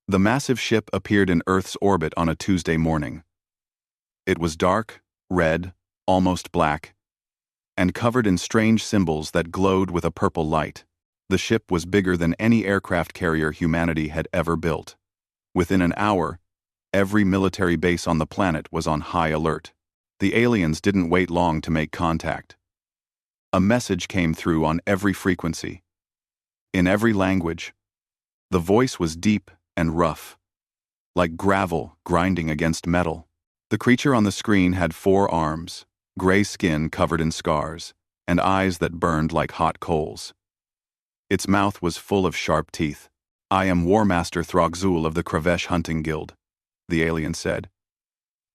The massive ship appeared in Earth's orbit on a Tuesday morning. It was dark, red, almost black, and covered in strange symbols that glowed with a purple light. The ship was bigger than any aircraft carrier humanity had ever built. Within an hour, every military base on the planet was on high alert. The aliens didn't wait long to make contact. A message came through on every frequency. In every language. The voice was deep and rough, like gravel grinding against metal. The creature on the screen had 4 arms, gray skin covered in scars, and eyes that burned like hot coals. Its mouth was full of sharp teeth. "I am War Master Throgzul of the Kravesh Hunting Guild," the alien said.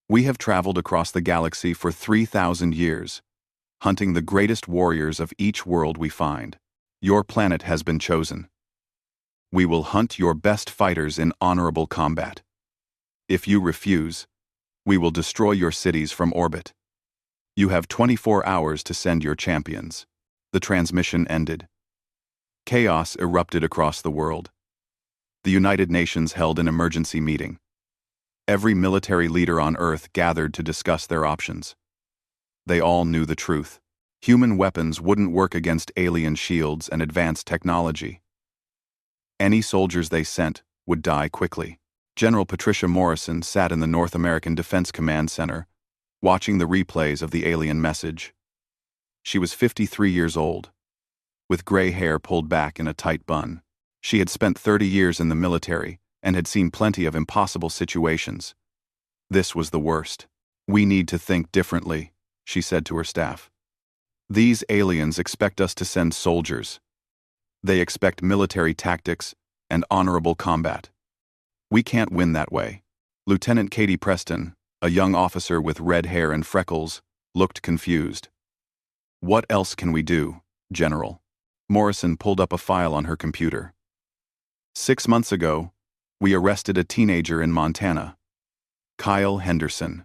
"We have traveled across the galaxy for 3,000 years, hunting the greatest warriors of each world we find. Your planet has been chosen. We will hunt your best fighters in honorable combat. If you refuse, we will destroy your cities from orbit. You have 24 hours to send your champions." The transmission ended. Chaos erupted across the world. The United Nations held an emergency meeting. Every military leader on Earth gathered to discuss their options. They all knew the truth. Human weapons wouldn't work against alien shields and advanced technology. Any soldiers they sent would die quickly. General Patricia Morrison sat in the North American Defense Command Center, watching the replays of the alien message. She was 53 years old, with gray hair pulled back in a tight bun. She had spent 30 years in the military and had seen plenty of impossible situations. This was the worst. "We need to think differently," she said to her staff. "These aliens expect us to send soldiers. They expect military tactics and honorable combat. We can't win that way." Lieutenant Katie Preston, a young officer with red hair and freckles, looked confused. "What else can we do, General?" Morrison pulled up a file on her computer. "6 months ago, we arrested a teenager in Montana, Kyle Henderson,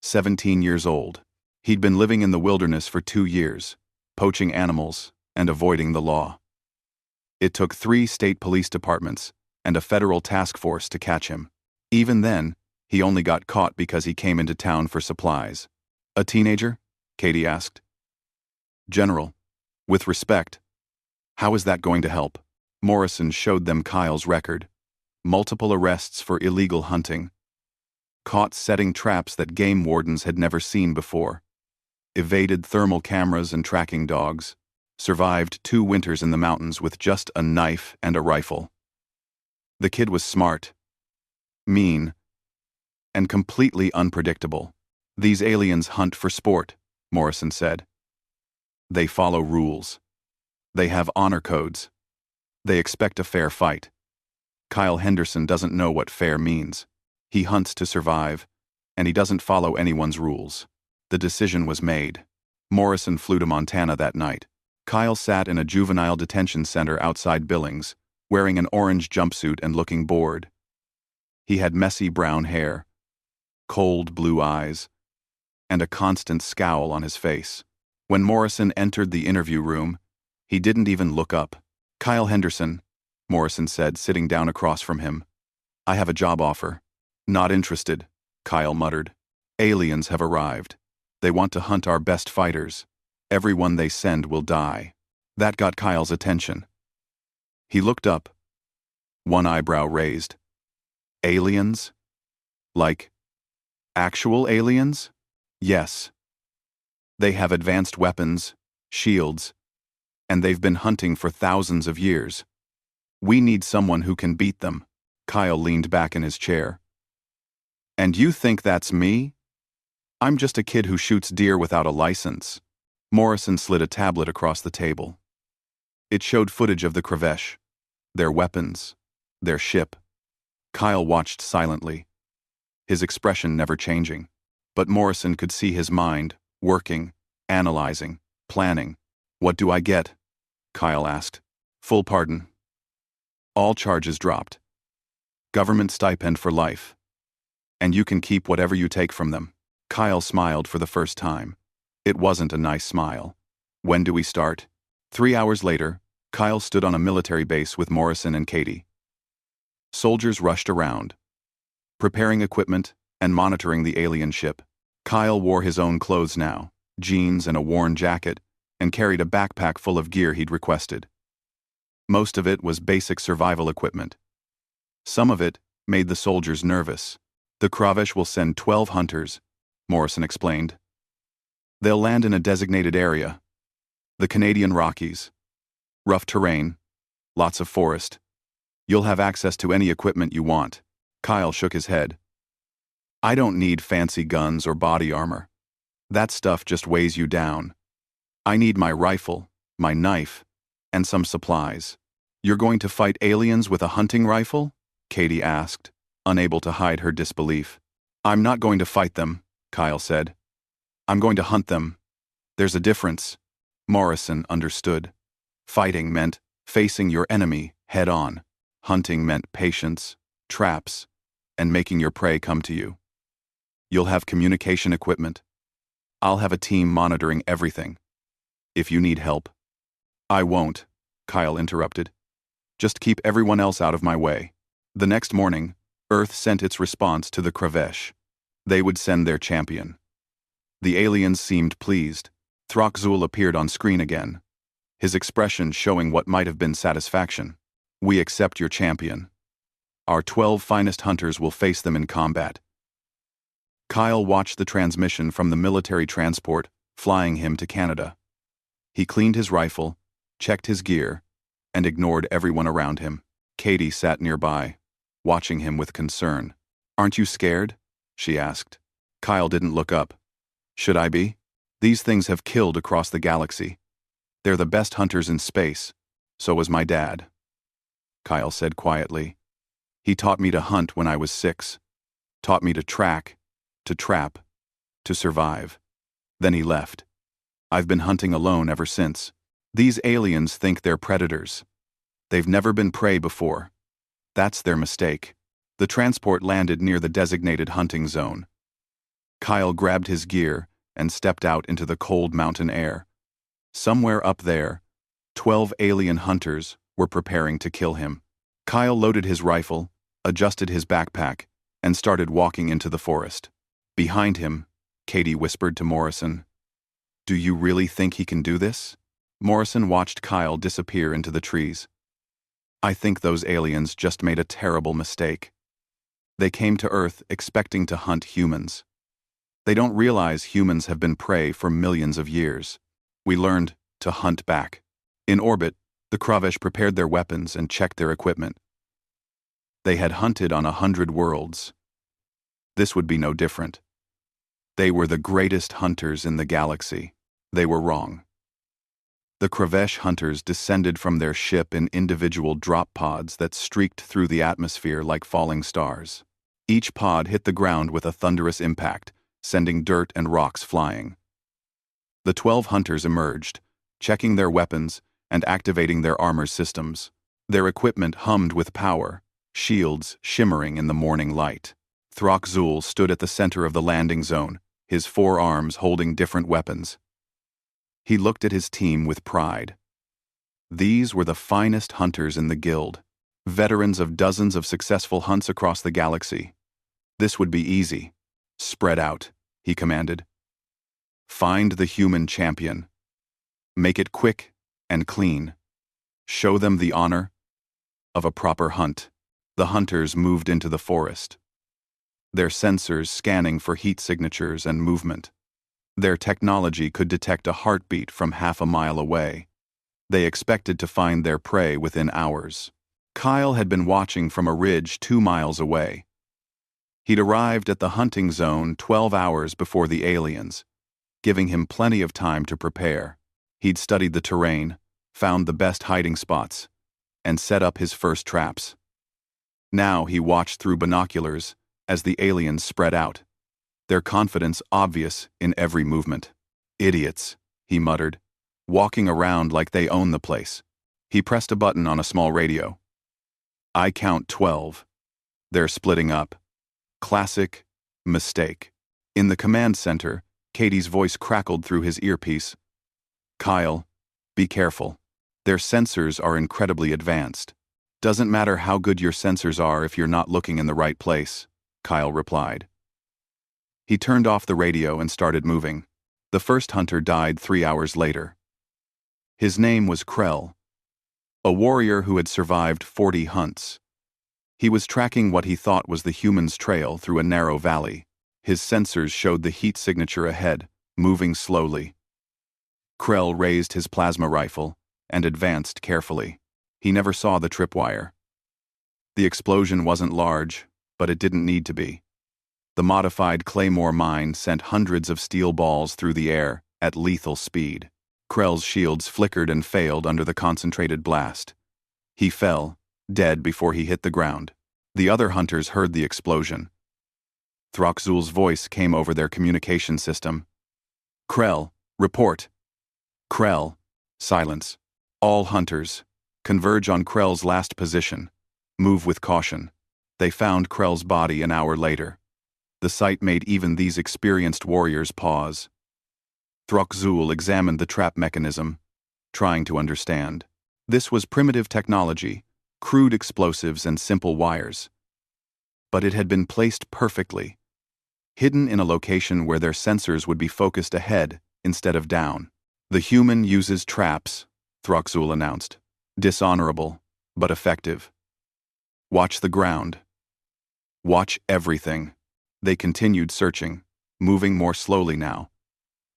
17 years old. He'd been living in the wilderness for 2 years, poaching animals and avoiding the law. It took 3 state police departments and a federal task force to catch him. Even then, he only got caught because he came into town for supplies." "A teenager?" Katie asked. "General, with respect, how is that going to help?" Morrison showed them Kyle's record. Multiple arrests for illegal hunting. Caught setting traps that game wardens had never seen before. Evaded thermal cameras and tracking dogs. Survived 2 winters in the mountains with just a knife and a rifle. The kid was smart, mean, and completely unpredictable. "These aliens hunt for sport," Morrison said. "They follow rules. They have honor codes. They expect a fair fight. Kyle Henderson doesn't know what fair means. He hunts to survive, and he doesn't follow anyone's rules." The decision was made. Morrison flew to Montana that night. Kyle sat in a juvenile detention center outside Billings, wearing an orange jumpsuit and looking bored. He had messy brown hair, cold blue eyes, and a constant scowl on his face. When Morrison entered the interview room, he didn't even look up. "Kyle Henderson," Morrison said, sitting down across from him. "I have a job offer." "Not interested," Kyle muttered. "Aliens have arrived. They want to hunt our best fighters. Everyone they send will die." That got Kyle's attention. He looked up, one eyebrow raised. "Aliens? Like actual aliens?" "Yes. They have advanced weapons, shields, and they've been hunting for thousands of years. We need someone who can beat them." Kyle leaned back in his chair. "And you think that's me? I'm just a kid who shoots deer without a license." Morrison slid a tablet across the table. It showed footage of the Kravesh, their weapons, their ship. Kyle watched silently, his expression never changing. But Morrison could see his mind, working, analyzing, planning. "What do I get?" Kyle asked. "Full pardon. All charges dropped. Government stipend for life. And you can keep whatever you take from them." Kyle smiled for the first time. It wasn't a nice smile. "When do we start?" 3 hours later, Kyle stood on a military base with Morrison and Katie. Soldiers rushed around, preparing equipment and monitoring the alien ship. Kyle wore his own clothes now, jeans and a worn jacket, and carried a backpack full of gear he'd requested. Most of it was basic survival equipment. Some of it made the soldiers nervous. The Kravesh will send 12 hunters, Morrison explained. They'll land in a designated area, the Canadian Rockies. Rough terrain, lots of forest. You'll have access to any equipment you want. Kyle shook his head. I don't need fancy guns or body armor. That stuff just weighs you down. I need my rifle, my knife, and some supplies. You're going to fight aliens with a hunting rifle? Katie asked, unable to hide her disbelief. I'm not going to fight them, Kyle said. I'm going to hunt them. There's a difference. Morrison understood. Fighting meant facing your enemy head on. Hunting meant patience, traps, and making your prey come to you. You'll have communication equipment. I'll have a team monitoring everything. If you need help. I won't, Kyle interrupted. Just keep everyone else out of my way. The next morning, Earth sent its response to the Kravesh. They would send their champion. The aliens seemed pleased. Throckzul appeared on screen again, his expression showing what might have been satisfaction. We accept your champion. Our 12 finest hunters will face them in combat. Kyle watched the transmission from the military transport, flying him to Canada. He cleaned his rifle, checked his gear, and ignored everyone around him. Katie sat nearby, watching him with concern. Aren't you scared? She asked. Kyle didn't look up. Should I be? These things have killed across the galaxy. They're the best hunters in space. So was my dad. Kyle said quietly. He taught me to hunt when I was 6. Taught me to track, to trap, to survive. Then he left. I've been hunting alone ever since. These aliens think they're predators. They've never been prey before. That's their mistake. The transport landed near the designated hunting zone. Kyle grabbed his gear and stepped out into the cold mountain air. Somewhere up there, 12 alien hunters were preparing to kill him. Kyle loaded his rifle, adjusted his backpack, and started walking into the forest. Behind him, Katie whispered to Morrison, "Do you really think he can do this?" Morrison watched Kyle disappear into the trees. "I think those aliens just made a terrible mistake. They came to Earth expecting to hunt humans. They don't realize humans have been prey for millions of years. We learned to hunt back." In orbit, the Kravesh prepared their weapons and checked their equipment. They had hunted on 100 worlds. This would be no different. They were the greatest hunters in the galaxy. They were wrong. The Kravesh hunters descended from their ship in individual drop pods that streaked through the atmosphere like falling stars. Each pod hit the ground with a thunderous impact, sending dirt and rocks flying. The 12 hunters emerged, checking their weapons and activating their armor systems. Their equipment hummed with power, shields shimmering in the morning light. Throckzul stood at the center of the landing zone, his 4 arms holding different weapons. He looked at his team with pride. These were the finest hunters in the guild, veterans of dozens of successful hunts across the galaxy. This would be easy. "Spread out," he commanded. "Find the human champion. Make it quick and clean. Show them the honor of a proper hunt." The hunters moved into the forest, their sensors scanning for heat signatures and movement. Their technology could detect a heartbeat from half a mile away. They expected to find their prey within hours. Kyle had been watching from a ridge 2 miles away. He'd arrived at the hunting zone 12 hours before the aliens, giving him plenty of time to prepare. He'd studied the terrain, found the best hiding spots, and set up his first traps. Now he watched through binoculars as the aliens spread out, their confidence obvious in every movement. "Idiots," he muttered, walking around like they own the place. He pressed a button on a small radio. "I count 12. They're splitting up. Classic mistake." In the command center, Katie's voice crackled through his earpiece. "Kyle, be careful. Their sensors are incredibly advanced. Doesn't matter how good your sensors are if you're not looking in the right place, Kyle replied. He turned off the radio and started moving. The first hunter died 3 hours later. His name was Krell, a warrior who had survived 40 hunts. He was tracking what he thought was the human's trail through a narrow valley. His sensors showed the heat signature ahead, moving slowly. Krell raised his plasma rifle and advanced carefully. He never saw the tripwire. The explosion wasn't large, but it didn't need to be. The modified Claymore mine sent hundreds of steel balls through the air at lethal speed. Krell's shields flickered and failed under the concentrated blast. He fell, dead before he hit the ground. The other hunters heard the explosion. Throxul's voice came over their communication system. Krell, report. Krell, silence. All hunters, converge on Krell's last position. Move with caution. They found Krell's body an hour later. The sight made even these experienced warriors pause. Throxul examined the trap mechanism, trying to understand. This was primitive technology, crude explosives and simple wires. But it had been placed perfectly, hidden in a location where their sensors would be focused ahead instead of down. The human uses traps, Throxul announced. Dishonorable, but effective. Watch the ground. Watch everything. They continued searching, moving more slowly now.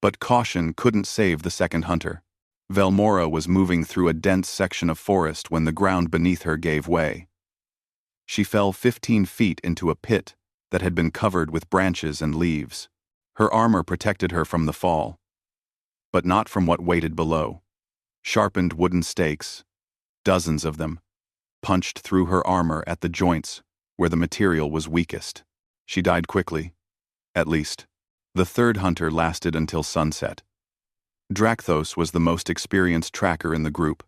But caution couldn't save the second hunter. Velmora was moving through a dense section of forest when the ground beneath her gave way. She fell 15 feet into a pit that had been covered with branches and leaves. Her armor protected her from the fall, but not from what waited below. Sharpened wooden stakes, dozens of them, punched through her armor at the joints where the material was weakest. She died quickly, at least. The third hunter lasted until sunset. Drakthos was the most experienced tracker in the group.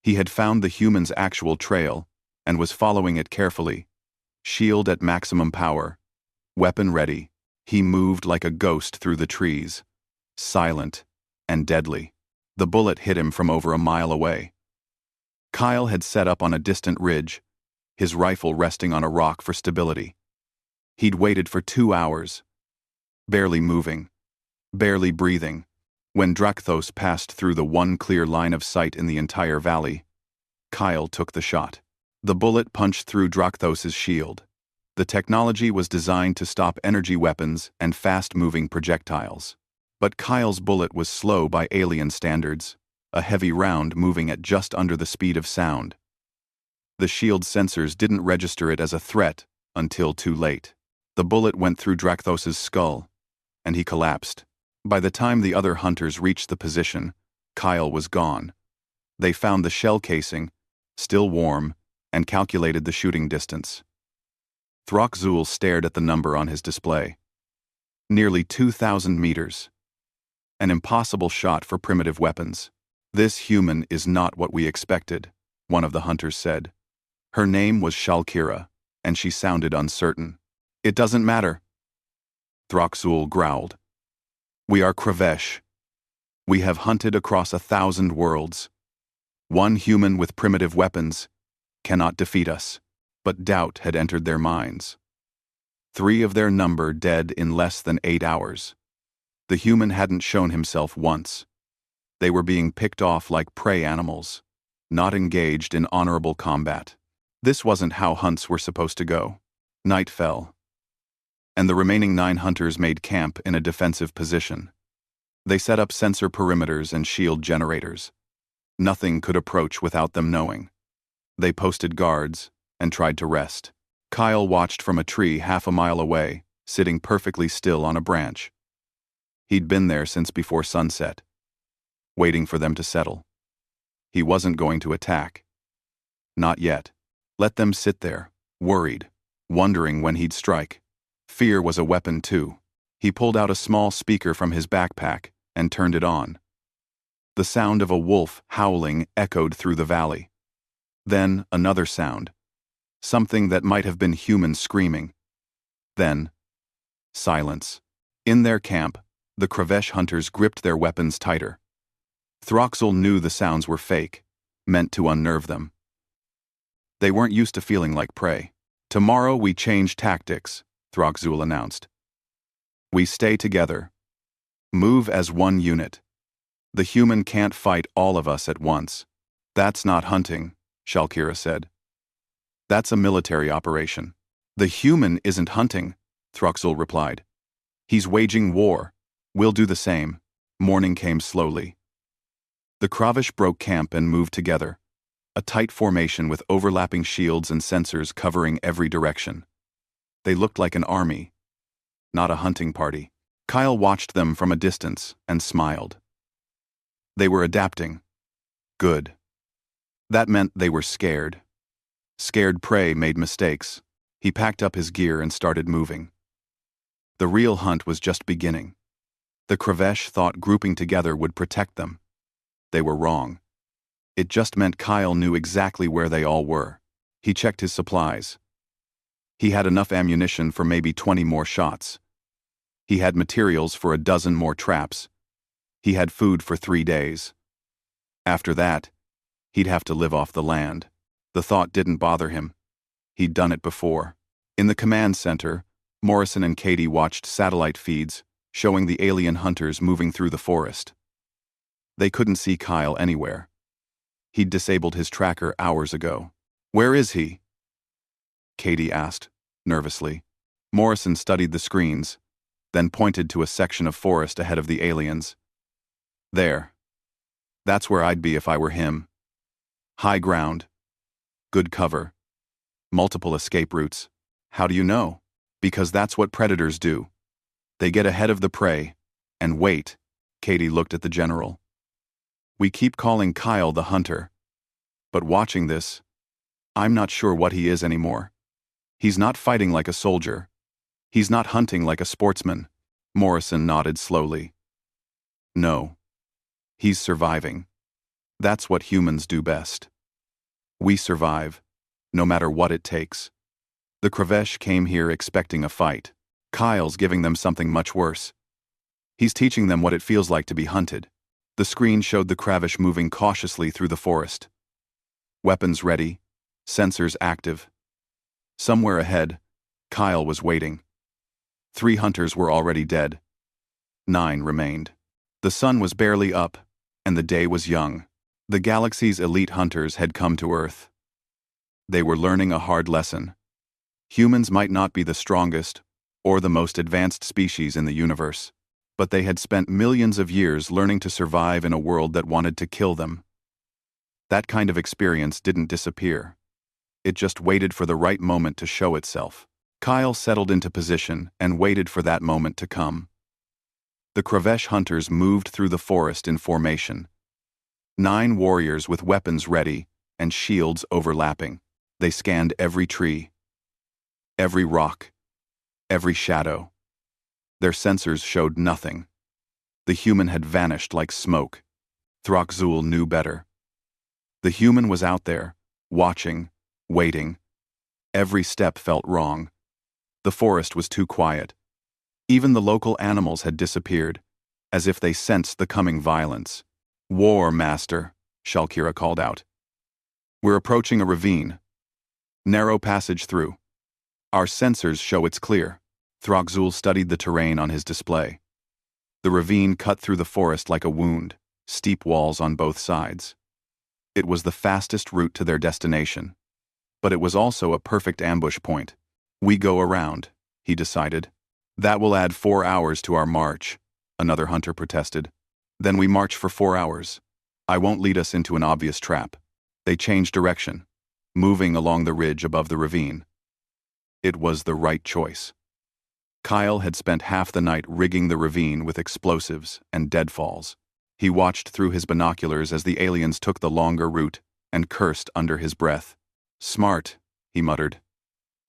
He had found the human's actual trail and was following it carefully. Shield at maximum power, weapon ready, he moved like a ghost through the trees, silent and deadly. The bullet hit him from over a mile away. Kyle had set up on a distant ridge, his rifle resting on a rock for stability. He'd waited for 2 hours, barely moving, barely breathing, when Drakthos passed through the one clear line of sight in the entire valley. Kyle took the shot. The bullet punched through Drakthos's shield. The technology was designed to stop energy weapons and fast-moving projectiles. But Kyle's bullet was slow by alien standards, a heavy round moving at just under the speed of sound. The shield's sensors didn't register it as a threat until too late. The bullet went through Drakthos's skull, and he collapsed. By the time the other hunters reached the position, Kyle was gone. They found the shell casing, still warm, and calculated the shooting distance. Throxul stared at the number on his display. Nearly 2,000 meters. An impossible shot for primitive weapons. This human is not what we expected, one of the hunters said. Her name was Shalkira, and she sounded uncertain. It doesn't matter, Throxul growled. We are Kravesh. We have hunted across 1,000 worlds. One human with primitive weapons cannot defeat us. But doubt had entered their minds. 3 of their number dead in less than 8 hours. The human hadn't shown himself once. They were being picked off like prey animals, not engaged in honorable combat. This wasn't how hunts were supposed to go. Night fell, and the remaining 9 hunters made camp in a defensive position. They set up sensor perimeters and shield generators. Nothing could approach without them knowing. They posted guards and tried to rest. Kyle watched from a tree half a mile away, sitting perfectly still on a branch. He'd been there since before sunset, waiting for them to settle. He wasn't going to attack. Not yet. Let them sit there, worried, wondering when he'd strike. Fear was a weapon too. He pulled out a small speaker from his backpack and turned it on. The sound of a wolf howling echoed through the valley. Then another sound. Something that might have been human screaming. Then, silence. In their camp, the Kravesh hunters gripped their weapons tighter. Throxul knew the sounds were fake, meant to unnerve them. They weren't used to feeling like prey. "Tomorrow we change tactics," Throxzul announced. "We stay together. Move as one unit. The human can't fight all of us at once." "That's not hunting," Shalkira said. "That's a military operation." "The human isn't hunting," Throxzul replied. "He's waging war. We'll do the same." Morning came slowly. The Kravish broke camp and moved together, a tight formation with overlapping shields and sensors covering every direction. They looked like an army, not a hunting party. Kyle watched them from a distance and smiled. They were adapting. Good. That meant they were scared. Scared prey made mistakes. He packed up his gear and started moving. The real hunt was just beginning. The Kravesh thought grouping together would protect them. They were wrong. It just meant Kyle knew exactly where they all were. He checked his supplies. He had enough ammunition for maybe 20 more shots. He had materials for a dozen more traps. He had food for 3 days. After that, he'd have to live off the land. The thought didn't bother him. He'd done it before. In the command center, Morrison and Katie watched satellite feeds showing the alien hunters moving through the forest. They couldn't see Kyle anywhere. He'd disabled his tracker hours ago. "Where is he?" Katie asked, nervously. Morrison studied the screens, then pointed to a section of forest ahead of the aliens. "There. That's where I'd be if I were him. High ground. Good cover. Multiple escape routes." "How do you know?" "Because that's what predators do. They get ahead of the prey and wait." Katie looked at the general. "We keep calling Kyle the hunter. But watching this, I'm not sure what he is anymore. He's not fighting like a soldier. He's not hunting like a sportsman." Morrison nodded slowly. "No. He's surviving. That's what humans do best. We survive, no matter what it takes. The Kravesh came here expecting a fight. Kyle's giving them something much worse. He's teaching them what it feels like to be hunted." The screen showed the Kravish moving cautiously through the forest. Weapons ready, sensors active. Somewhere ahead, Kyle was waiting. 3 hunters were already dead. 9 remained. The sun was barely up, and the day was young. The galaxy's elite hunters had come to Earth. They were learning a hard lesson. Humans might not be the strongest or the most advanced species in the universe, but they had spent millions of years learning to survive in a world that wanted to kill them. That kind of experience didn't disappear. It just waited for the right moment to show itself. Kyle settled into position and waited for that moment to come. The Kravesh hunters moved through the forest in formation. 9 warriors with weapons ready and shields overlapping. They scanned every tree, every rock, every shadow. Their sensors showed nothing. The human had vanished like smoke. Throxzul knew better. The human was out there, watching, waiting. Every step felt wrong. The forest was too quiet. Even the local animals had disappeared, as if they sensed the coming violence. "War, Master," Shalkira called out. "We're approaching a ravine. Narrow passage through. Our sensors show it's clear." Throxzul studied the terrain on his display. The ravine cut through the forest like a wound, steep walls on both sides. It was the fastest route to their destination, but it was also a perfect ambush point. "We go around," he decided. "That will add 4 hours to our march," another hunter protested. "Then we march for 4 hours. I won't lead us into an obvious trap." They changed direction, moving along the ridge above the ravine. It was the right choice. Kyle had spent half the night rigging the ravine with explosives and deadfalls. He watched through his binoculars as the aliens took the longer route and cursed under his breath. "Smart," he muttered.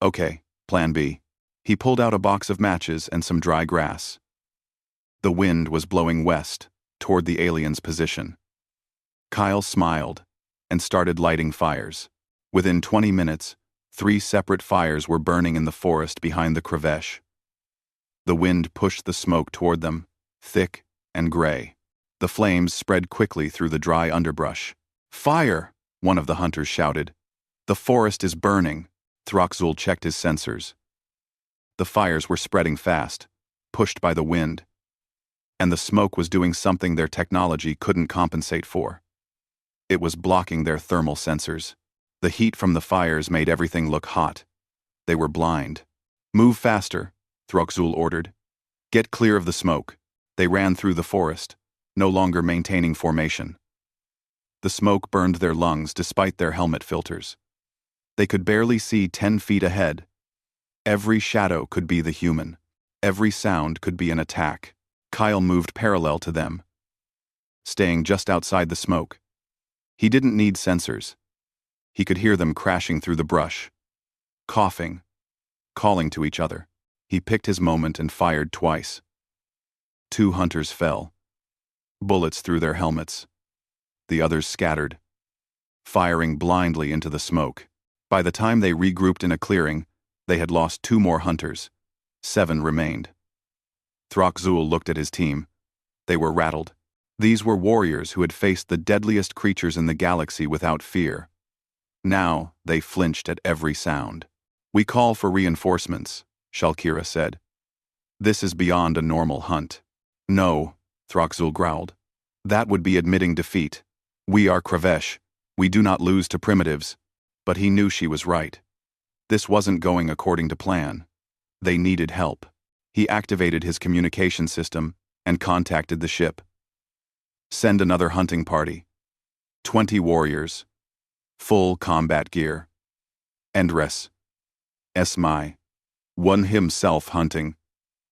"Okay, plan B." He pulled out a box of matches and some dry grass. The wind was blowing west, toward the aliens' position. Kyle smiled and started lighting fires. Within 20 minutes, 3 separate fires were burning in the forest behind the Kravesh. The wind pushed the smoke toward them, thick and gray. The flames spread quickly through the dry underbrush. "Fire!" one of the hunters shouted. The forest is burning. Throxul checked his sensors. The fires were spreading fast, pushed by the wind, and the smoke was doing something their technology couldn't compensate for. It was blocking their thermal sensors. The heat from the fires made everything look hot. They were blind. Move faster, Throxul ordered. Get clear of the smoke. They ran through the forest, no longer maintaining formation. The smoke burned their lungs despite their helmet filters. They could barely see 10 feet ahead. Every shadow could be the human. Every sound could be an attack. Kyle moved parallel to them, staying just outside the smoke. He didn't need sensors. He could hear them crashing through the brush, coughing, calling to each other. He picked his moment and fired twice. 2 hunters fell, bullets through their helmets. The others scattered, firing blindly into the smoke. By the time they regrouped in a clearing, they had lost 2 more hunters. 7 remained. Throxul looked at his team. They were rattled. These were warriors who had faced the deadliest creatures in the galaxy without fear. Now, they flinched at every sound. We call for reinforcements, Shalkira said. This is beyond a normal hunt. No, Throxul growled. That would be admitting defeat. We are Kravesh. We do not lose to primitives. But he knew she was right. This wasn't going according to plan. They needed help. He activated his communication system and contacted the ship. Send another hunting party. 20 warriors. Full combat gear. Endress. Esmai. 1 himself hunting.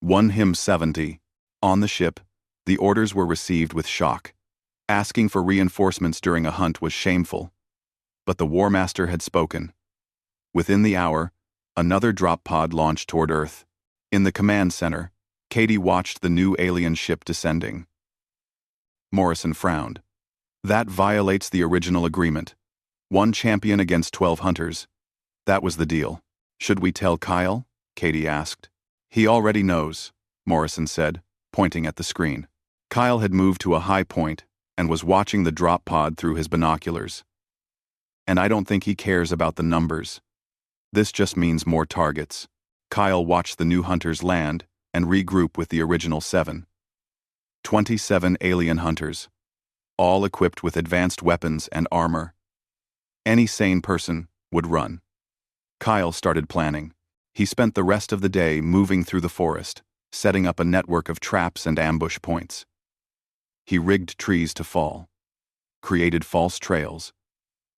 1 him 70. On the ship, the orders were received with shock. Asking for reinforcements during a hunt was shameful. But the War Master had spoken. Within the hour, another drop pod launched toward Earth. In the command center, Katie watched the new alien ship descending. Morrison frowned. That violates the original agreement. 1 champion against 12 hunters. That was the deal. Should we tell Kyle? Katie asked. He already knows, Morrison said, pointing at the screen. Kyle had moved to a high point and was watching the drop pod through his binoculars. And I don't think he cares about the numbers. This just means more targets. Kyle watched the new hunters land and regroup with the original 7. 27 alien hunters, all equipped with advanced weapons and armor. Any sane person would run. Kyle started planning. He spent the rest of the day moving through the forest, setting up a network of traps and ambush points. He rigged trees to fall, created false trails,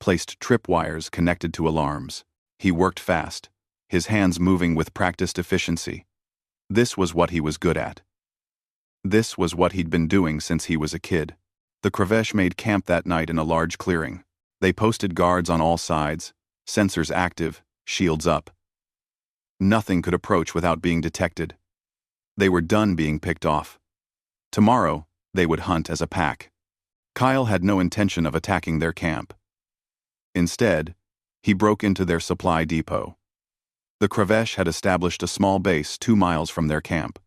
placed tripwires connected to alarms. He worked fast, his hands moving with practiced efficiency. This was what he was good at. This was what he'd been doing since he was a kid. The Kravesh made camp that night in a large clearing. They posted guards on all sides, sensors active, shields up. Nothing could approach without being detected. They were done being picked off. Tomorrow, they would hunt as a pack. Kyle had no intention of attacking their camp. Instead, he broke into their supply depot. The Kravesh had established a small base 2 miles from their camp,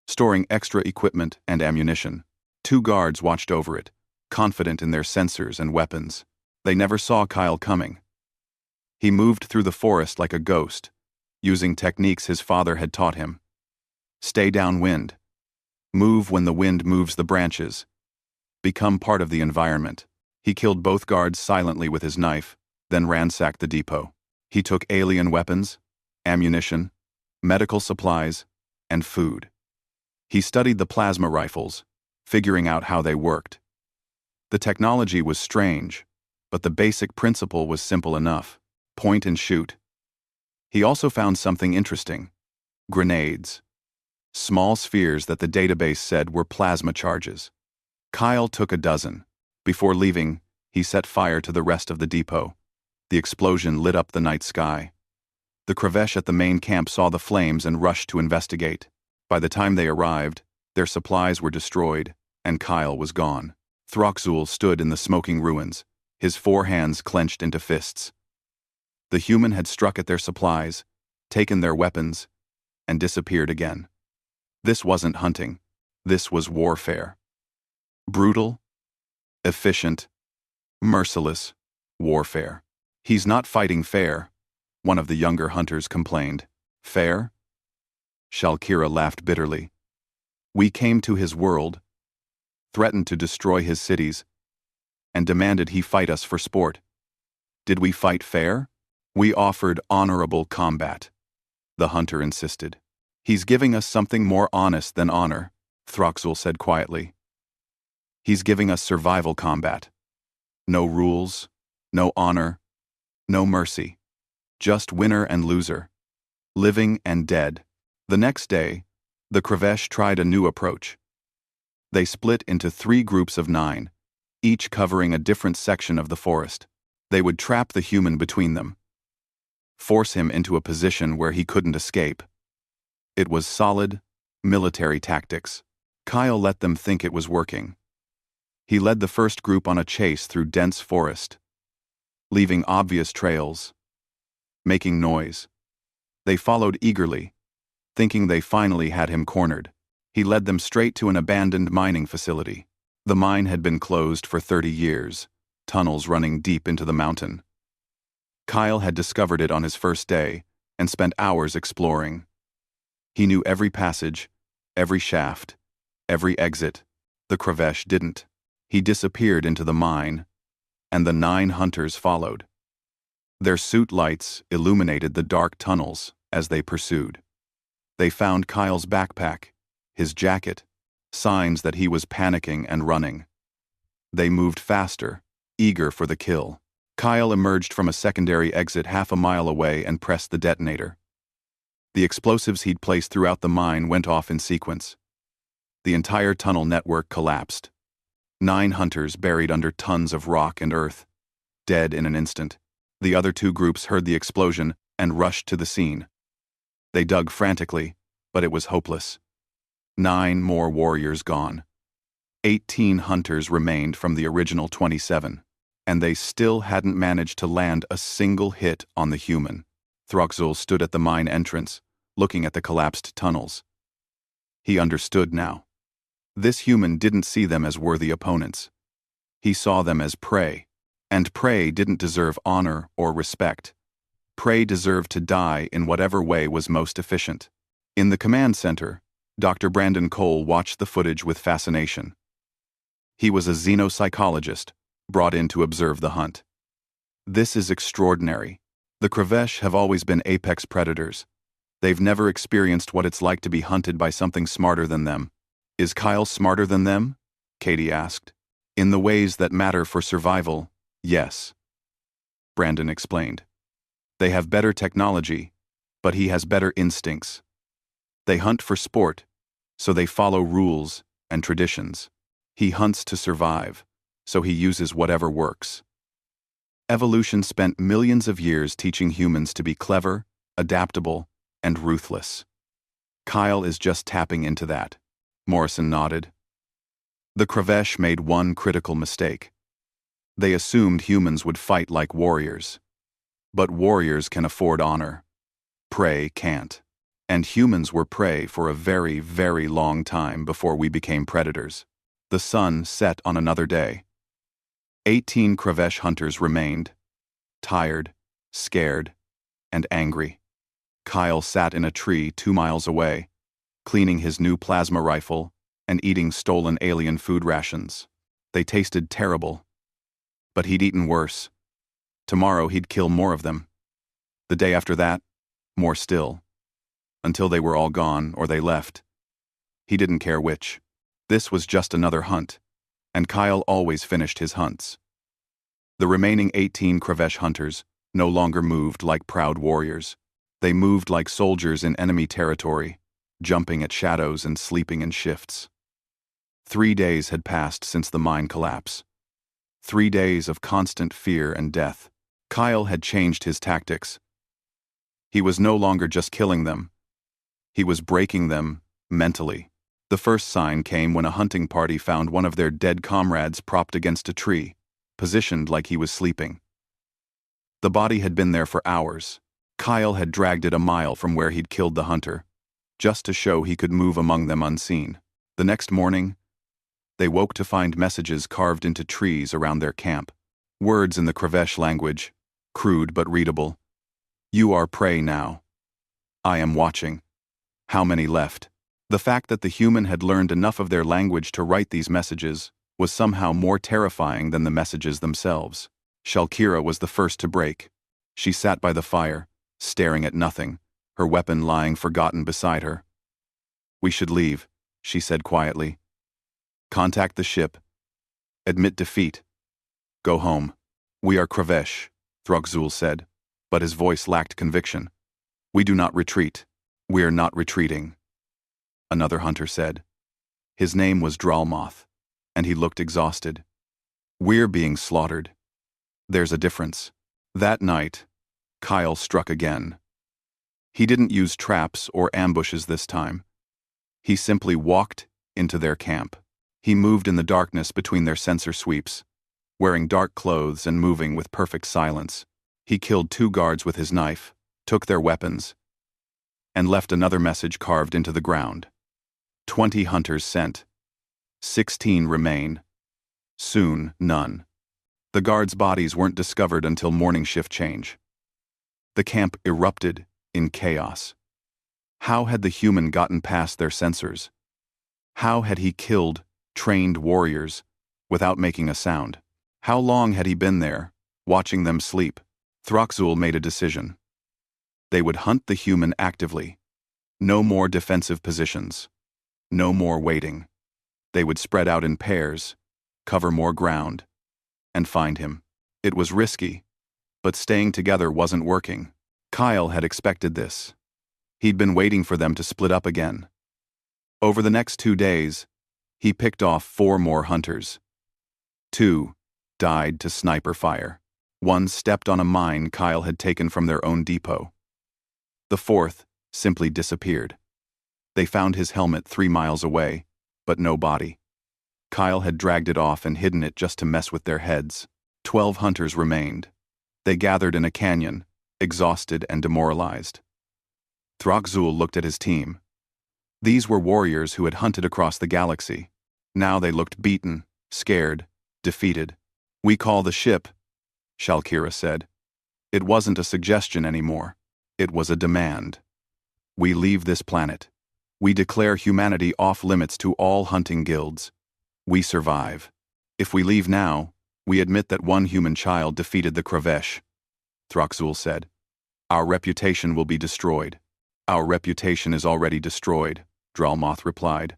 storing extra equipment and ammunition. 2 guards watched over it, confident in their sensors and weapons. They never saw Kyle coming. He moved through the forest like a ghost, using techniques his father had taught him. Stay downwind. Move when the wind moves the branches. Become part of the environment. He killed both guards silently with his knife, then ransacked the depot. He took alien weapons, ammunition, medical supplies, and food. He studied the plasma rifles, figuring out how they worked. The technology was strange, but the basic principle was simple enough: point and shoot. He also found something interesting: grenades. Small spheres that the database said were plasma charges. Kyle took a dozen. Before leaving, he set fire to the rest of the depot. The explosion lit up the night sky. The Kravesh at the main camp saw the flames and rushed to investigate. By the time they arrived, their supplies were destroyed, and Kyle was gone. Throxul stood in the smoking ruins, his 4 hands clenched into fists. The human had struck at their supplies, taken their weapons, and disappeared again. This wasn't hunting. This was warfare. Brutal, efficient, merciless warfare. "He's not fighting fair," one of the younger hunters complained. "Fair?" Shalkira laughed bitterly. "We came to his world, threatened to destroy his cities, and demanded he fight us for sport. Did we fight fair? We offered honorable combat," the hunter insisted. "He's giving us something more honest than honor," Throxel said quietly. "He's giving us survival combat. No rules, no honor, no mercy. Just winner and loser. Living and dead." The next day, the Kravesh tried a new approach. They split into 3 groups of 9, each covering a different section of the forest. They would trap the human between them, force him into a position where he couldn't escape. It was solid, military tactics. Kyle let them think it was working. He led the first group on a chase through dense forest, leaving obvious trails, making noise. They followed eagerly, thinking they finally had him cornered. He led them straight to an abandoned mining facility. The mine had been closed for 30 years, tunnels running deep into the mountain. Kyle had discovered it on his first day and spent hours exploring. He knew every passage, every shaft, every exit. The Kravesh didn't. He disappeared into the mine, and the 9 hunters followed. Their suit lights illuminated the dark tunnels as they pursued. They found Kyle's backpack, his jacket, signs that he was panicking and running. They moved faster, eager for the kill. Kyle emerged from a secondary exit half a mile away and pressed the detonator. The explosives he'd placed throughout the mine went off in sequence. The entire tunnel network collapsed. 9 hunters buried under tons of rock and earth, dead in an instant. The other 2 groups heard the explosion and rushed to the scene. They dug frantically, but it was hopeless. 9 more warriors gone. 18 hunters remained from the original 27, and they still hadn't managed to land a single hit on the human. Throxel stood at the mine entrance, looking at the collapsed tunnels. He understood now. This human didn't see them as worthy opponents. He saw them as prey, and prey didn't deserve honor or respect. Prey deserved to die in whatever way was most efficient. In the command center, Dr. Brandon Cole watched the footage with fascination. He was a xenopsychologist, brought in to observe the hunt. "This is extraordinary. The Kravesh have always been apex predators. They've never experienced what it's like to be hunted by something smarter than them." "Is Kyle smarter than them?" Katie asked. "In the ways that matter for survival, yes," Brandon explained. "They have better technology, but he has better instincts. They hunt for sport, so they follow rules and traditions. He hunts to survive, so he uses whatever works." Evolution spent millions of years teaching humans to be clever, adaptable, and ruthless. Kyle is just tapping into that. Morrison nodded. The Kravesh made one critical mistake. They assumed humans would fight like warriors. But warriors can afford honor. Prey can't. And humans were prey for a very, very long time before we became predators. The sun set on another day. 18 Kravesh hunters remained, tired, scared, and angry. Kyle sat in a tree 2 miles away, cleaning his new plasma rifle and eating stolen alien food rations. They tasted terrible. But he'd eaten worse. Tomorrow he'd kill more of them. The day after that, more still. Until they were all gone or they left. He didn't care which. This was just another hunt, and Kyle always finished his hunts. The remaining 18 Kravesh hunters no longer moved like proud warriors. They moved like soldiers in enemy territory, jumping at shadows and sleeping in shifts. 3 days had passed since the mine collapse. 3 days of constant fear and death. Kyle had changed his tactics. He was no longer just killing them. He was breaking them mentally. The first sign came when a hunting party found one of their dead comrades propped against a tree, positioned like he was sleeping. The body had been there for hours. Kyle had dragged it a mile from where he'd killed the hunter, just to show he could move among them unseen. The next morning, they woke to find messages carved into trees around their camp. Words in the Kravesh language, crude but readable. You are prey now. I am watching. How many left? The fact that the human had learned enough of their language to write these messages was somehow more terrifying than the messages themselves. Shalkira was the first to break. She sat by the fire, staring at nothing, her weapon lying forgotten beside her. We should leave, she said quietly. Contact the ship. Admit defeat. Go home. We are Kravesh, Throgzul said, but his voice lacked conviction. We do not retreat. We are not retreating. Another hunter said. His name was Dralmoth, and he looked exhausted. We're being slaughtered. There's a difference. That night, Kyle struck again. He didn't use traps or ambushes this time. He simply walked into their camp. He moved in the darkness between their sensor sweeps, wearing dark clothes and moving with perfect silence. He killed 2 guards with his knife, took their weapons, and left another message carved into the ground. 20 hunters sent. 16 remain. Soon, none. The guards' bodies weren't discovered until morning shift change. The camp erupted in chaos. How had the human gotten past their sensors? How had he killed trained warriors without making a sound? How long had he been there, watching them sleep? Throxul made a decision. They would hunt the human actively. No more defensive positions. No more waiting. They would spread out in pairs, cover more ground, and find him. It was risky, but staying together wasn't working. Kyle had expected this. He'd been waiting for them to split up again. Over the next 2 days, he picked off 4 more hunters. 2 died to sniper fire. 1 stepped on a mine Kyle had taken from their own depot. The 4th simply disappeared. They found his helmet 3 miles away, but no body. Kyle had dragged it off and hidden it just to mess with their heads. 12 hunters remained. They gathered in a canyon, exhausted and demoralized. Throxul looked at his team. These were warriors who had hunted across the galaxy. Now they looked beaten, scared, defeated. We call the ship, Shalkira said. It wasn't a suggestion anymore. It was a demand. We leave this planet. We declare humanity off-limits to all hunting guilds. We survive. If we leave now, we admit that 1 human child defeated the Kravesh, Throxul said. Our reputation will be destroyed. Our reputation is already destroyed, Dralmoth replied.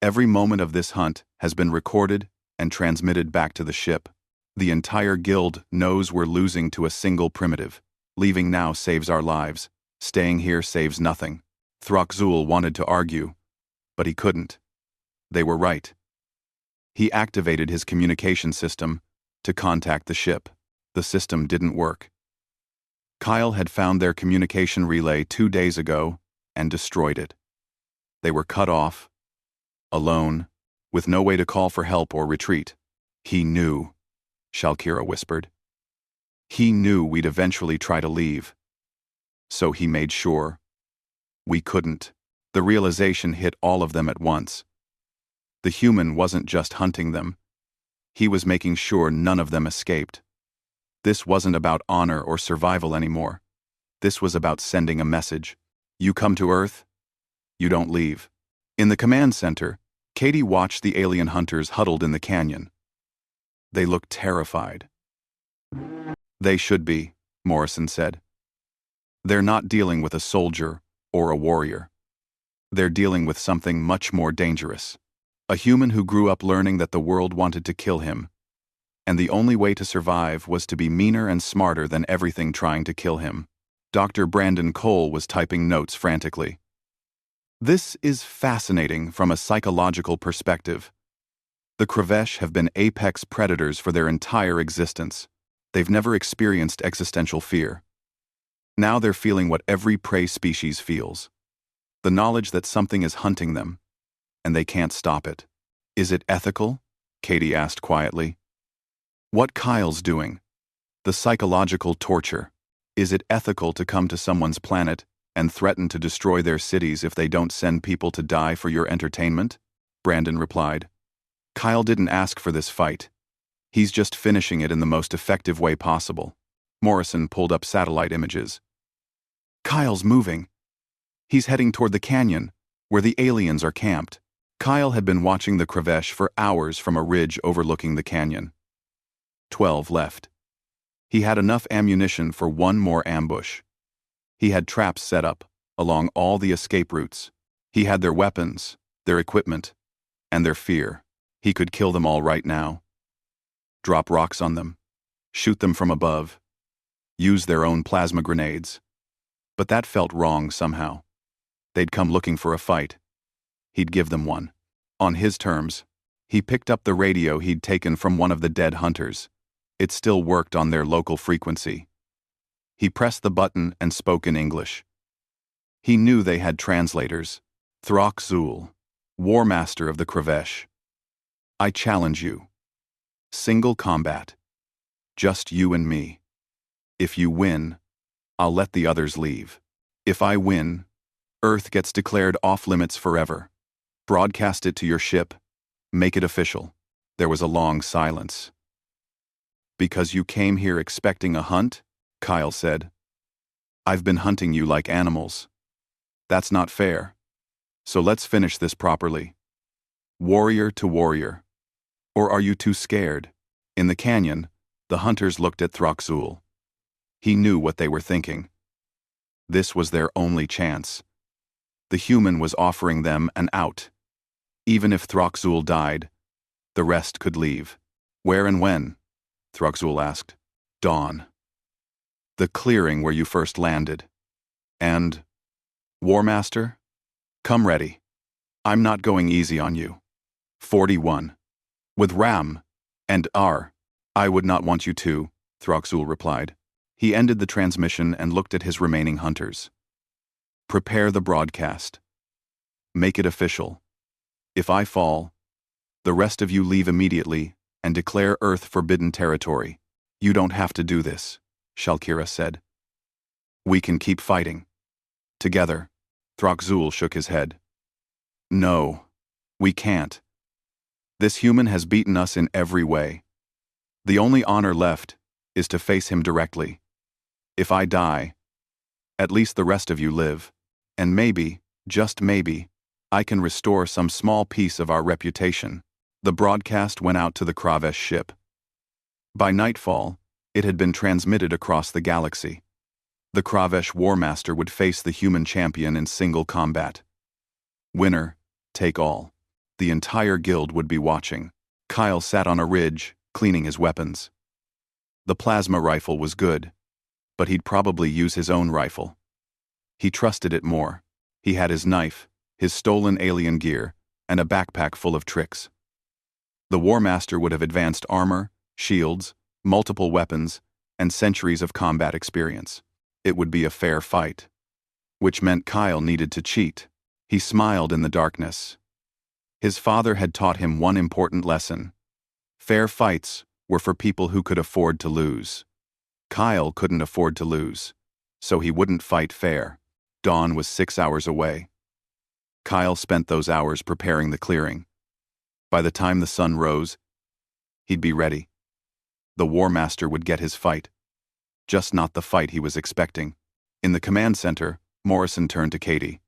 Every moment of this hunt has been recorded and transmitted back to the ship. The entire guild knows we're losing to a single primitive. Leaving now saves our lives. Staying here saves nothing. Throxul wanted to argue, but he couldn't. They were right. He activated his communication system to contact the ship. The system didn't work. Kyle had found their communication relay 2 days ago and destroyed it. They were cut off, alone, with no way to call for help or retreat. He knew, Shalkira whispered. He knew we'd eventually try to leave. So he made sure. We couldn't. The realization hit all of them at once. The human wasn't just hunting them. He was making sure none of them escaped. This wasn't about honor or survival anymore. This was about sending a message. You come to Earth, you don't leave. In the command center, Katie watched the alien hunters huddled in the canyon. They looked terrified. They should be, Morrison said. They're not dealing with a soldier or a warrior. They're dealing with something much more dangerous. A human who grew up learning that the world wanted to kill him, and the only way to survive was to be meaner and smarter than everything trying to kill him. Dr. Brandon Cole was typing notes frantically. This is fascinating from a psychological perspective. The Kravesh have been apex predators for their entire existence. They've never experienced existential fear. Now they're feeling what every prey species feels. The knowledge that something is hunting them, and they can't stop it. Is it ethical? Katie asked quietly. What Kyle's doing? The psychological torture. Is it ethical to come to someone's planet and threaten to destroy their cities if they don't send people to die for your entertainment? Brandon replied. Kyle didn't ask for this fight. He's just finishing it in the most effective way possible. Morrison pulled up satellite images. Kyle's moving. He's heading toward the canyon, where the aliens are camped. Kyle had been watching the Kravesh for hours from a ridge overlooking the canyon. 12 left. He had enough ammunition for one more ambush. He had traps set up along all the escape routes. He had their weapons, their equipment, and their fear. He could kill them all right now. Drop rocks on them. Shoot them from above. Use their own plasma grenades. But that felt wrong somehow. They'd come looking for a fight. He'd give them one. On his terms. He picked up the radio he'd taken from one of the dead hunters. It still worked on their local frequency. He pressed the button and spoke in English. He knew they had translators. Throck Zul, War Master of the Kravesh. I challenge you. Single combat. Just you and me. If you win, I'll let the others leave. If I win, Earth gets declared off-limits forever. Broadcast it to your ship. Make it official. There was a long silence. Because you came here expecting a hunt? Kyle said. I've been hunting you like animals. That's not fair. So let's finish this properly. Warrior to warrior. Or are you too scared? In the canyon, the hunters looked at Throxul. He knew what they were thinking. This was their only chance. The human was offering them an out. Even if Throxul died, the rest could leave. Where and when? Throxul asked. Dawn. The clearing where you first landed. And, War Master? Come ready. I'm not going easy on you. 41. With Ram and R, I would not want you to, Throxul replied. He ended the transmission and looked at his remaining hunters. Prepare the broadcast. Make it official. If I fall, the rest of you leave immediately and declare Earth forbidden territory. You don't have to do this, Shalkira said. We can keep fighting. Together. Throxul shook his head. No, we can't. This human has beaten us in every way. The only honor left is to face him directly. If I die, at least the rest of you live, and maybe, just maybe, I can restore some small piece of our reputation. The broadcast went out to the Kravesh ship. By nightfall, it had been transmitted across the galaxy. The Kravesh War Master would face the human champion in single combat. Winner, take all. The entire guild would be watching. Kyle sat on a ridge, cleaning his weapons. The plasma rifle was good, but he'd probably use his own rifle. He trusted it more. He had his knife, his stolen alien gear, and a backpack full of tricks. The War Master would have advanced armor, shields, multiple weapons, and centuries of combat experience. It would be a fair fight. Which meant Kyle needed to cheat. He smiled in the darkness. His father had taught him one important lesson. Fair fights were for people who could afford to lose. Kyle couldn't afford to lose, so he wouldn't fight fair. Dawn was 6 hours away. Kyle spent those hours preparing the clearing. By the time the sun rose, he'd be ready. The War Master would get his fight. Just not the fight he was expecting. In the command center, Morrison turned to Katie.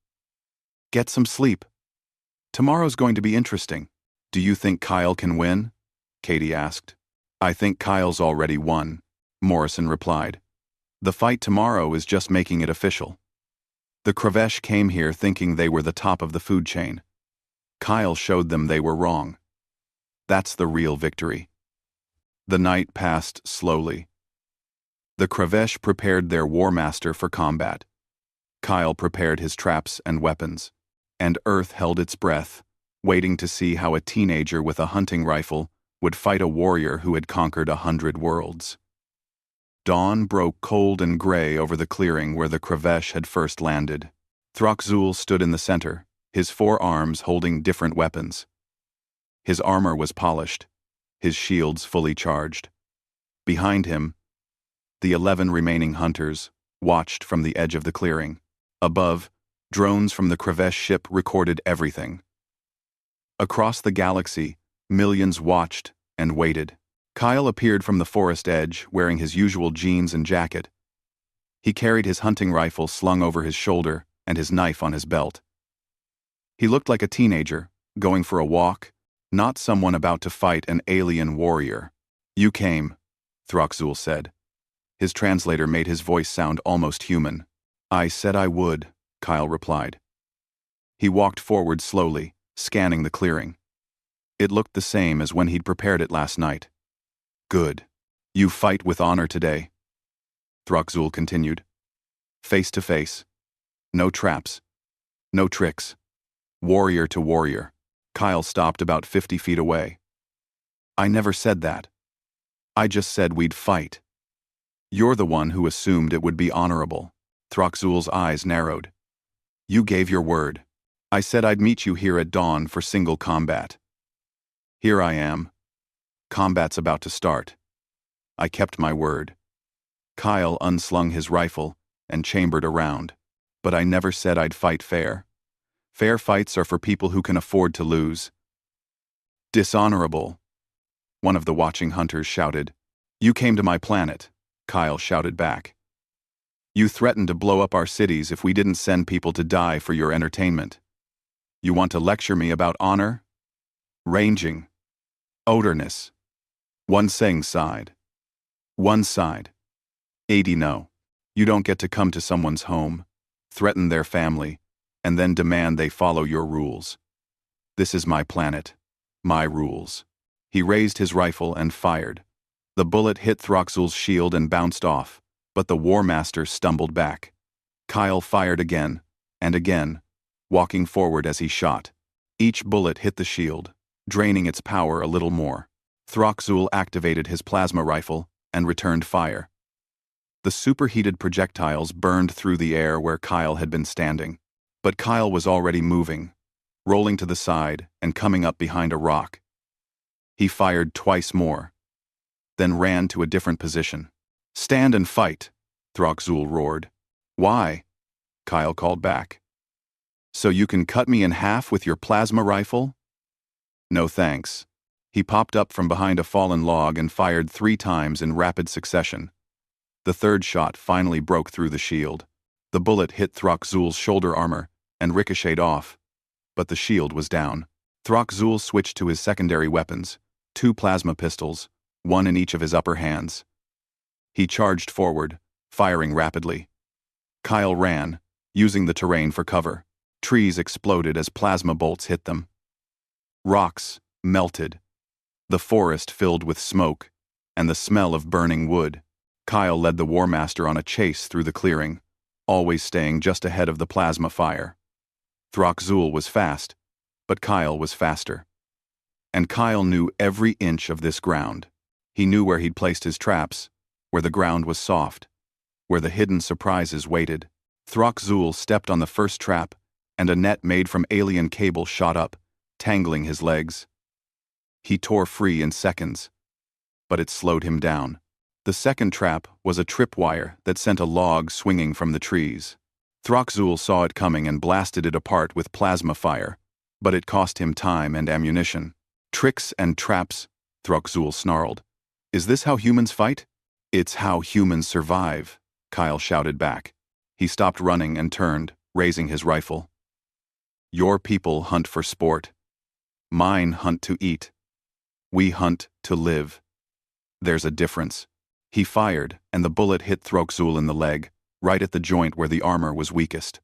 Get some sleep. Tomorrow's going to be interesting. Do you think Kyle can win? Katie asked. I think Kyle's already won, Morrison replied. The fight tomorrow is just making it official. The Kravesh came here thinking they were the top of the food chain. Kyle showed them they were wrong. That's the real victory. The night passed slowly. The Kravesh prepared their War Master for combat. Kyle prepared his traps and weapons, and Earth held its breath, waiting to see how a teenager with a hunting rifle would fight a warrior who had conquered 100 worlds. Dawn broke cold and gray over the clearing where the Kravesh had first landed. Throxul stood in the center, his 4 arms holding different weapons. His armor was polished, his shields fully charged. Behind him, the 11 remaining hunters watched from the edge of the clearing. Above, drones from the Kravesh ship recorded everything. Across the galaxy, millions watched and waited. Kyle appeared from the forest edge, wearing his usual jeans and jacket. He carried his hunting rifle slung over his shoulder and his knife on his belt. He looked like a teenager, going for a walk, not someone about to fight an alien warrior. "You came," Throxul said. His translator made his voice sound almost human. "I said I would," Kyle replied. He walked forward slowly, scanning the clearing. It looked the same as when he'd prepared it last night. "Good. You fight with honor today," Throxul continued. "Face to face. No traps. No tricks. Warrior to warrior." Kyle stopped about 50 feet away. "I never said that. I just said we'd fight." "You're the one who assumed it would be honorable." Throxul's eyes narrowed. "You gave your word. I said I'd meet you here at dawn for single combat. Here I am. Combat's about to start. I kept my word." Kyle unslung his rifle and chambered around. "But I never said I'd fight fair. Fair fights are for people who can afford to lose." "Dishonorable," one of the watching hunters shouted. "You came to my planet," Kyle shouted back. "You threatened to blow up our cities if we didn't send people to die for your entertainment. You want to lecture me about honor? Ranging. Odorness." One Seng sighed. "One side. 80 no. You don't get to come to someone's home, threaten their family, and then demand they follow your rules. This is my planet. My rules." He raised his rifle and fired. The bullet hit Throxul's shield and bounced off, but the War Master stumbled back. Kyle fired again, and again, walking forward as he shot. Each bullet hit the shield, draining its power a little more. Throxul activated his plasma rifle and returned fire. The superheated projectiles burned through the air where Kyle had been standing, but Kyle was already moving, rolling to the side and coming up behind a rock. He fired twice more, then ran to a different position. "Stand and fight," Throxul roared. "Why?" Kyle called back. "So you can cut me in half with your plasma rifle?" "No thanks." He popped up from behind a fallen log and fired 3 times in rapid succession. The third shot finally broke through the shield. The bullet hit Throxul's shoulder armor and ricocheted off, but the shield was down. Throxul switched to his secondary weapons, 2 plasma pistols, 1 in each of his upper hands. He charged forward, firing rapidly. Kyle ran, using the terrain for cover. Trees exploded as plasma bolts hit them. Rocks melted. The forest filled with smoke, and the smell of burning wood. Kyle led the War Master on a chase through the clearing, always staying just ahead of the plasma fire. Throxul was fast, but Kyle was faster. And Kyle knew every inch of this ground. He knew where he'd placed his traps, where the ground was soft, where the hidden surprises waited. Throxul stepped on the first trap, and a net made from alien cable shot up, tangling his legs. He tore free in seconds, but it slowed him down. The second trap was a tripwire that sent a log swinging from the trees. Throxul saw it coming and blasted it apart with plasma fire, but it cost him time and ammunition. "Tricks and traps," Throxul snarled. "Is this how humans fight?" "It's how humans survive," Kyle shouted back. He stopped running and turned, raising his rifle. "Your people hunt for sport. Mine hunt to eat. We hunt to live. There's a difference." He fired, and the bullet hit Throxul in the leg, right at the joint where the armor was weakest.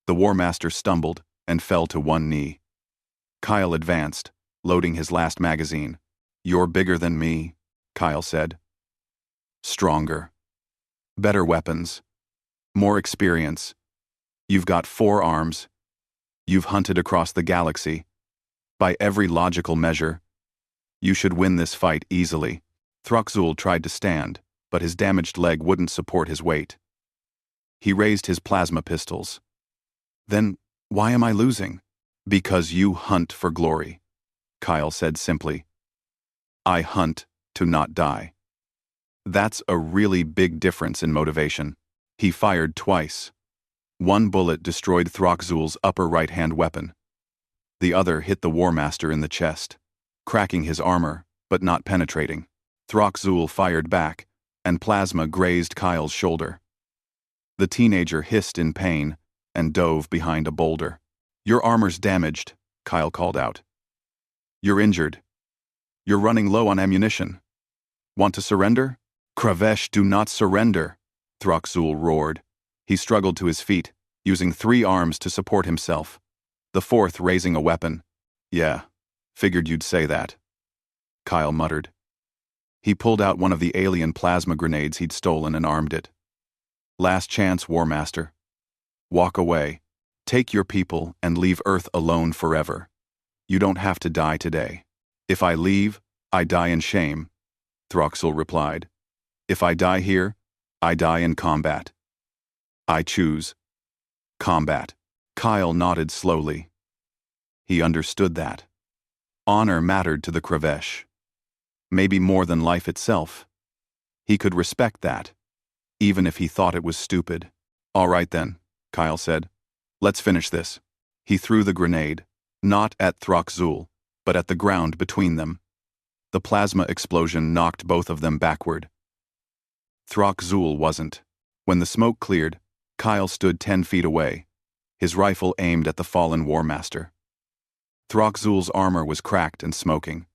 The War Master stumbled and fell to one knee. Kyle advanced, loading his last magazine. "You're bigger than me," Kyle said. "Stronger. Better weapons. More experience. You've got 4 arms. You've hunted across the galaxy. By every logical measure, you should win this fight easily." Throxul tried to stand, but his damaged leg wouldn't support his weight. He raised his plasma pistols. "Then why am I losing?" "Because you hunt for glory," Kyle said simply. "I hunt to not die." That's a really big difference in motivation. He fired twice. One bullet destroyed Throxul's upper right-hand weapon. The other hit the War Master in the chest, cracking his armor, but not penetrating. Throxzul fired back, and plasma grazed Kyle's shoulder. The teenager hissed in pain and dove behind a boulder. "Your armor's damaged," Kyle called out. "You're injured. You're running low on ammunition. Want to surrender?" "Kravesh, do not surrender," Throxzul roared. He struggled to his feet, using 3 arms to support himself, the 4th raising a weapon. "Yeah, figured you'd say that," Kyle muttered. He pulled out one of the alien plasma grenades he'd stolen and armed it. "Last chance, War Master. Walk away. Take your people and leave Earth alone forever. You don't have to die today." "If I leave, I die in shame," Throxzul replied. "If I die here, I die in combat. I choose combat." Kyle nodded slowly. He understood that. Honor mattered to the Kravesh. Maybe more than life itself. He could respect that, even if he thought it was stupid. "All right then," Kyle said. "Let's finish this." He threw the grenade, not at Throxzul, but at the ground between them. The plasma explosion knocked both of them backward. Throxzul wasn't. When the smoke cleared, Kyle stood 10 feet away, his rifle aimed at the fallen War Master. Throxzul's armor was cracked and smoking.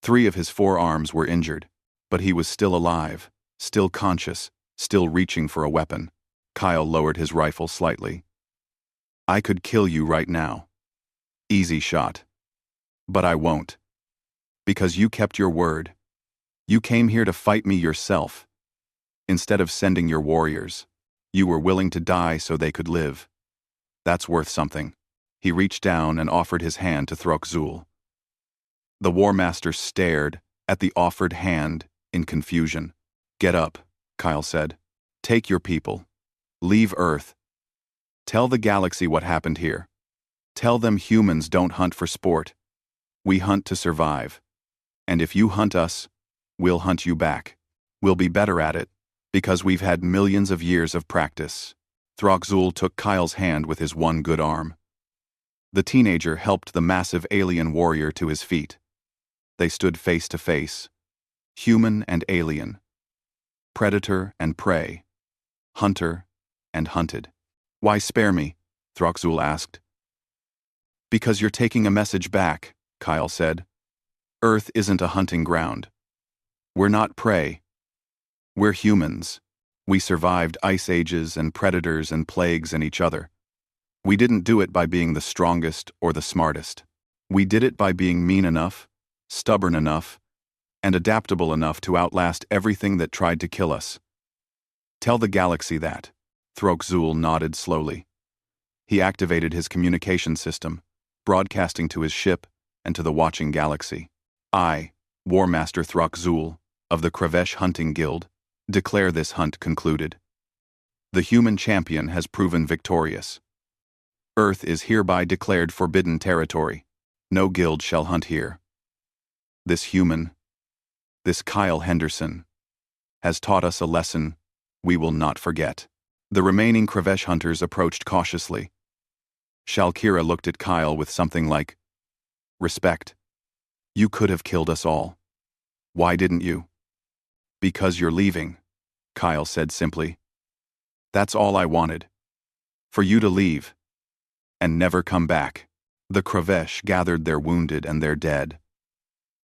3 of his 4 arms were injured, but he was still alive, still conscious, still reaching for a weapon. Kyle lowered his rifle slightly. "I could kill you right now. Easy shot. But I won't. Because you kept your word. You came here to fight me yourself. Instead of sending your warriors, you were willing to die so they could live. That's worth something." He reached down and offered his hand to Throxzul. The War Master stared at the offered hand in confusion. "Get up," Kyle said. "Take your people. Leave Earth. Tell the galaxy what happened here. Tell them humans don't hunt for sport. We hunt to survive. And if you hunt us, we'll hunt you back. We'll be better at it, because we've had millions of years of practice." Throxzul took Kyle's hand with his one good arm. The teenager helped the massive alien warrior to his feet. They stood face to face, human and alien, predator and prey, hunter and hunted. "Why spare me?" Throxzul asked. "Because you're taking a message back," Kyle said. "Earth isn't a hunting ground. We're not prey. We're humans. We survived ice ages and predators and plagues and each other. We didn't do it by being the strongest or the smartest. We did it by being mean enough, stubborn enough, and adaptable enough to outlast everything that tried to kill us. Tell the galaxy that." Throxzul nodded slowly. He activated his communication system, broadcasting to his ship and to the watching galaxy. "I, War Master Throxzul, of the Kravesh Hunting Guild, declare this hunt concluded. The human champion has proven victorious. Earth is hereby declared forbidden territory. No guild shall hunt here. This human, this Kyle Henderson, has taught us a lesson we will not forget." The remaining Kravesh hunters approached cautiously. Shalkira looked at Kyle with something like respect. "You could have killed us all. Why didn't you?" "Because you're leaving," Kyle said simply. "That's all I wanted. For you to leave. And never come back." The Kravesh gathered their wounded and their dead.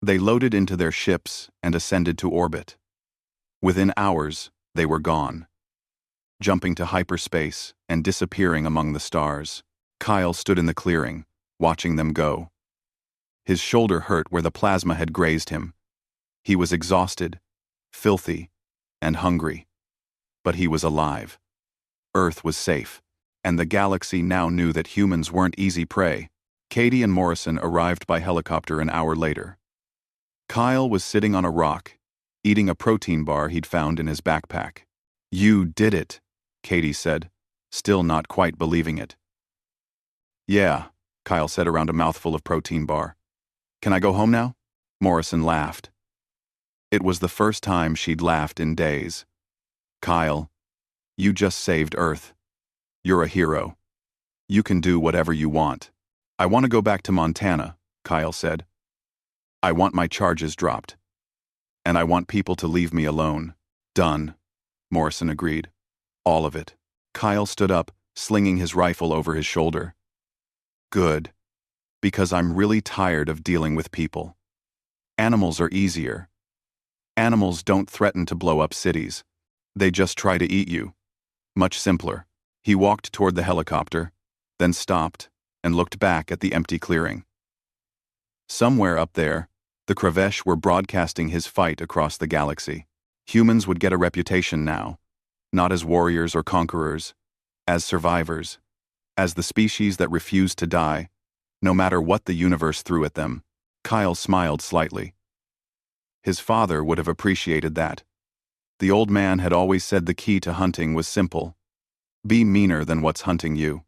They loaded into their ships and ascended to orbit. Within hours, they were gone, jumping to hyperspace and disappearing among the stars. Kyle stood in the clearing, watching them go. His shoulder hurt where the plasma had grazed him. He was exhausted, filthy, and hungry. But he was alive. Earth was safe, and the galaxy now knew that humans weren't easy prey. Katie and Morrison arrived by helicopter an hour later. Kyle was sitting on a rock, eating a protein bar he'd found in his backpack. "You did it," Katie said, still not quite believing it. "Yeah," Kyle said around a mouthful of protein bar. "Can I go home now?" Morrison laughed. It was the first time she'd laughed in days. "Kyle, you just saved Earth. You're a hero. You can do whatever you want." "I want to go back to Montana," Kyle said. I want my charges dropped. And I want people to leave me alone. Done, Morrison agreed. All of it. Kyle stood up, slinging his rifle over his shoulder. Good. Because I'm really tired of dealing with people. Animals are easier. Animals don't threaten to blow up cities. They just try to eat you. Much simpler. He walked toward the helicopter, then stopped and looked back at the empty clearing. Somewhere up there, the Kravesh were broadcasting his fight across the galaxy. Humans would get a reputation now, not as warriors or conquerors, as survivors, as the species that refused to die, no matter what the universe threw at them. Kyle smiled slightly. His father would have appreciated that. The old man had always said the key to hunting was simple. Be meaner than what's hunting you.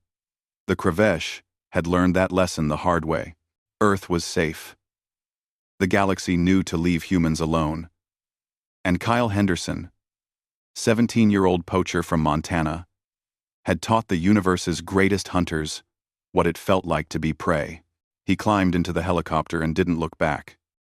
The Kravesh had learned that lesson the hard way. Earth was safe. The galaxy knew to leave humans alone. And Kyle Henderson, 17-year-old poacher from Montana, had taught the universe's greatest hunters what it felt like to be prey. He climbed into the helicopter and didn't look back.